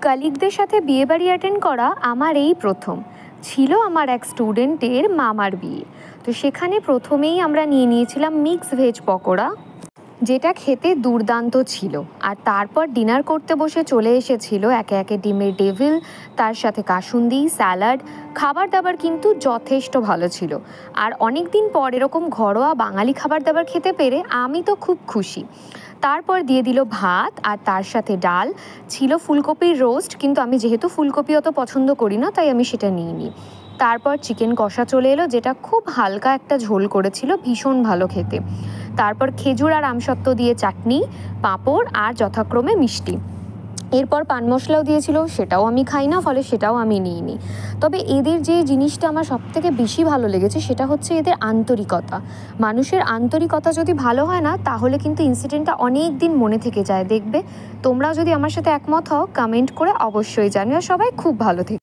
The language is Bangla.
কালিগদের সাথে বিয়েবাড়ি অ্যাটেন্ড করা আমার এই প্রথম। ছিল আমার এক স্টুডেন্টের মামার বিয়ে। তো সেখানে প্রথমেই আমরা নিয়ে নিয়েছিলাম মিক্স ভেজ পকোড়া, যেটা খেতে দুর্দান্ত ছিল। আর তারপর ডিনার করতে বসে চলে এসেছিল একে একে ডিমের ডেভিল, তার সাথে কাসুন্দি, স্যালাড। খাবার দাবার কিন্তু যথেষ্ট ভালো ছিল। আর অনেক দিন পর এরকম ঘরোয়া বাঙালি খাবার দাবার খেতে পেরে আমি তো খুব খুশি। তারপর দিয়ে দিল ভাত, আর তার সাথে ডাল ছিল, ফুলকপির রোস্ট, কিন্তু আমি যেহেতু ফুলকপি অত পছন্দ করি না তাই আমি সেটা নিইনি। তারপর চিকেন কষা চলে এলো, যেটা খুব হালকা একটা ঝোল করেছিল, ভীষণ ভালো খেতে। তারপর খেজুর আর আমসত্ত্ব দিয়ে চাটনি, পাঁপড় আর যথাক্রমে মিষ্টি। এরপর পান মশলাও দিয়েছিল, সেটাও আমি খাই না, ফলে সেটাও আমি নিইনি। তবে এদের যে জিনিসটা আমার সবথেকে বেশি ভালো লেগেছে সেটা হচ্ছে এদের আন্তরিকতা। মানুষের আন্তরিকতা যদি ভালো হয় না, তাহলে কিন্তু ইনসিডেন্টটা অনেক দিন মনে থেকে যায়। দেখবে তোমরাও যদি আমার সাথে একমত হও, কমেন্ট করে অবশ্যই জানিও। সবাই খুব ভালো থেকে।